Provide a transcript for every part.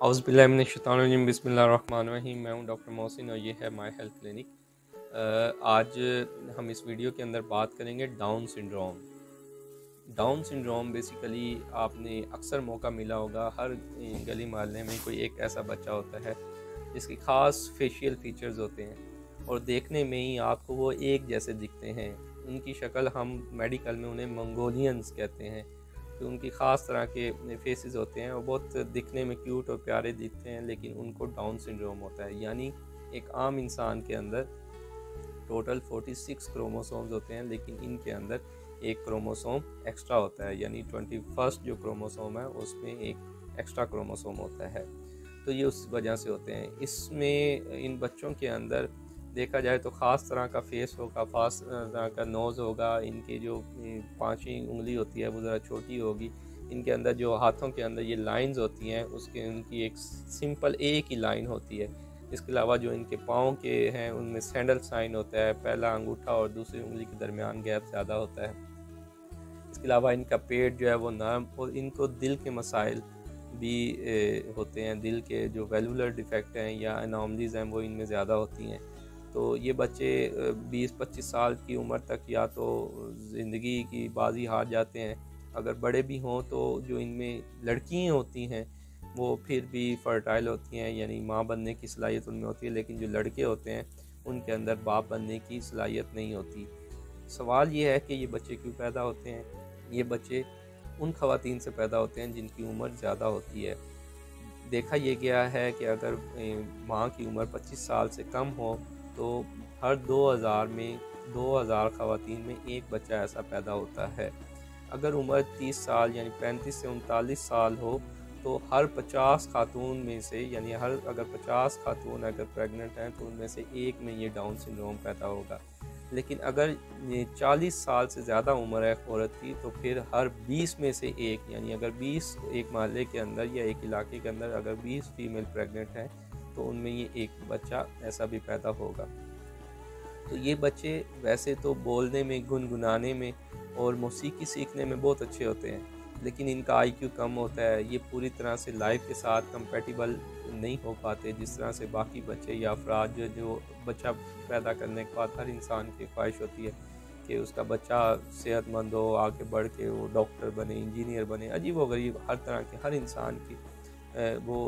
औज़ुबिल्लाहिमिनश्शैतानिर्रजीम बिस्मिल्लाहिर्रहमानिर्रहीम। मैं हूं डॉक्टर मोहसिन और ये है माय हेल्थ क्लिनिक। आज हम इस वीडियो के अंदर बात करेंगे down syndrome. Down syndrome basically आपने अक्सर मौका मिला होगा, हर गली मोहल्ले में कोई एक ऐसा बच्चा होता है जिसकी ख़ास फेशियल फीचर्स होते हैं और देखने में ही आपको वो एक जैसे दिखते हैं। उनकी शक्ल हम मेडिकल में उन्हें मंगोलियंस कहते हैं कि उनकी ख़ास तरह के फेसेस होते हैं और बहुत दिखने में क्यूट और प्यारे दिखते हैं, लेकिन उनको डाउन सिंड्रोम होता है। यानी एक आम इंसान के अंदर टोटल 46 क्रोमोसोम्स होते हैं, लेकिन इनके अंदर एक क्रोमोसोम एक्स्ट्रा होता है, यानी 21 जो क्रोमोसोम है उसमें एक एक्स्ट्रा क्रोमोसोम होता है। तो ये उस वजह से होते हैं। इसमें इन बच्चों के अंदर देखा जाए तो ख़ास तरह का फेस होगा, ख़ास तरह का नोज़ होगा, इनकी जो पांचवी उंगली होती है वो ज़रा छोटी होगी, इनके अंदर जो हाथों के अंदर ये लाइंस होती हैं उसके उनकी एक सिंपल एक ही लाइन होती है। इसके अलावा जो इनके पाँव के हैं उनमें सैंडल साइन होता है, पहला अंगूठा और दूसरी उंगली के दरमियान गैप ज़्यादा होता है। इसके अलावा इनका पेट जो है वो नरम और इनको दिल के मसाइल भी होते हैं। दिल के जो वेलुलर डिफेक्ट हैं या एनॉमलीज़ हैं वो इनमें ज़्यादा होती हैं। तो ये बच्चे 20-25 साल की उम्र तक या तो ज़िंदगी की बाजी हार जाते हैं। अगर बड़े भी हों तो जो इनमें लड़कियाँ होती हैं वो फिर भी फर्टाइल होती हैं, यानी माँ बनने की सलाहियत उनमें होती है, लेकिन जो लड़के होते हैं उनके अंदर बाप बनने की सलाहियत नहीं होती। सवाल ये है कि ये बच्चे क्यों पैदा होते हैं? ये बच्चे उन ख़वातीन से पैदा होते हैं जिनकी उम्र ज़्यादा होती है। देखा ये गया है कि अगर माँ की उम्र 25 साल से कम हो तो हर 2000 में 2000 ख़वातीन में एक बच्चा ऐसा पैदा होता है। अगर उम्र 30 साल यानी 35 से 39 साल हो तो हर 50 खातून में से, यानी अगर 50 खातून अगर प्रेग्नेंट हैं तो उनमें से एक में ये डाउन सिंड्रोम पैदा होगा। लेकिन अगर ये 40 साल से ज़्यादा उम्र है औरत की तो फिर हर 20 में से एक, यानी अगर 20 एक मोहल्ले के अंदर या एक इलाके के अंदर अगर 20 फीमेल प्रेग्नेंट हैं तो उनमें ये एक बच्चा ऐसा भी पैदा होगा। तो ये बच्चे वैसे तो बोलने में, गुनगुनाने में और मौसीकी सीखने में बहुत अच्छे होते हैं, लेकिन इनका आईक्यू कम होता है। ये पूरी तरह से लाइफ के साथ कंपेटिबल नहीं हो पाते जिस तरह से बाकी बच्चे या अफराद जो बच्चा पैदा करने के बाद हर इंसान की ख्वाहिश होती है कि उसका बच्चा सेहतमंद हो, आगे बढ़ के वो डॉक्टर बने, इंजीनियर बने। अजीब व गरीब हर तरह के हर इंसान की वो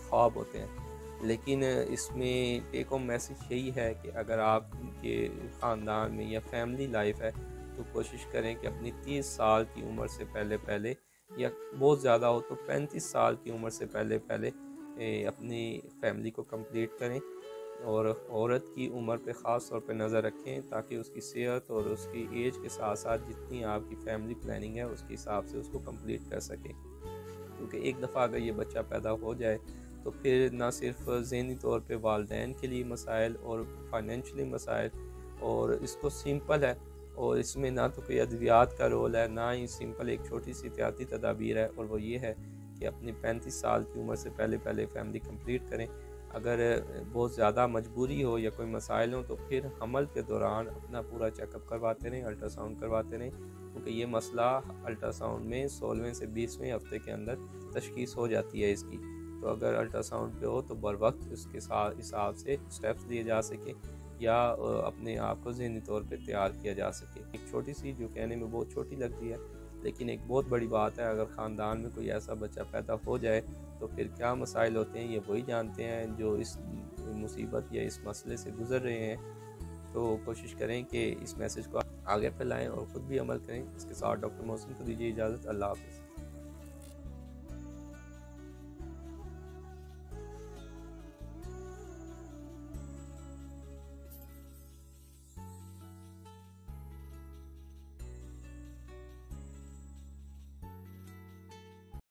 ख्वाब होते हैं। लेकिन इसमें टेक होम मैसेज यही है कि अगर आपके ख़ानदान में या फैमिली लाइफ है तो कोशिश करें कि अपनी 30 साल की उम्र से पहले या बहुत ज़्यादा हो तो 35 साल की उम्र से पहले अपनी फैमिली को कंप्लीट करें। और औरत की उम्र पे ख़ास तौर पे नज़र रखें ताकि उसकी सेहत और उसकी एज के साथ साथ जितनी आपकी फैमिली प्लानिंग है उसके हिसाब से उसको कंप्लीट कर सकें। क्योंकि एक दफ़ा अगर ये बच्चा पैदा हो जाए तो फिर ना सिर्फ ज़हनी तौर पे वालिदैन के लिए मसाइल और फाइनेंशली मसाइल, और इसको सिंपल है और इसमें ना तो कोई अद्वियात का रोल है, ना ही सिंपल एक छोटी सी एहतियाती तदाबीर है, और वो ये है कि अपनी 35 साल की उम्र से पहले फैमिली कंप्लीट करें। अगर बहुत ज़्यादा मजबूरी हो या कोई मसाइल हो तो फिर हमल के दौरान अपना पूरा चेकअप करवाते रहें, अल्ट्रासाउंड करवाते रहें, क्योंकि ये मसला अल्ट्रासाउंड में 16वें से 20वें हफ्ते के अंदर तशख़ीस हो जाती है इसकी। तो अगर अल्ट्रासाउंड पे हो तो बर वक्त उसके साथ हिसाब से स्टेप्स लिए जा सकें या अपने आप को ज़हनी तौर पे तैयार किया जा सके। एक छोटी सी जो कहने में बहुत छोटी लगती है लेकिन एक बहुत बड़ी बात है। अगर ख़ानदान में कोई ऐसा बच्चा पैदा हो जाए तो फिर क्या मसाइल होते हैं ये वही जानते हैं जो इस मुसीबत या इस मसले से गुज़र रहे हैं। तो कोशिश करें कि इस मैसेज को आगे फैलाएं और ख़ुद भी अमल करें। इसके साथ डॉक्टर मोहसिन को दीजिए इजाज़त। अल्लाह हाफ़िज़।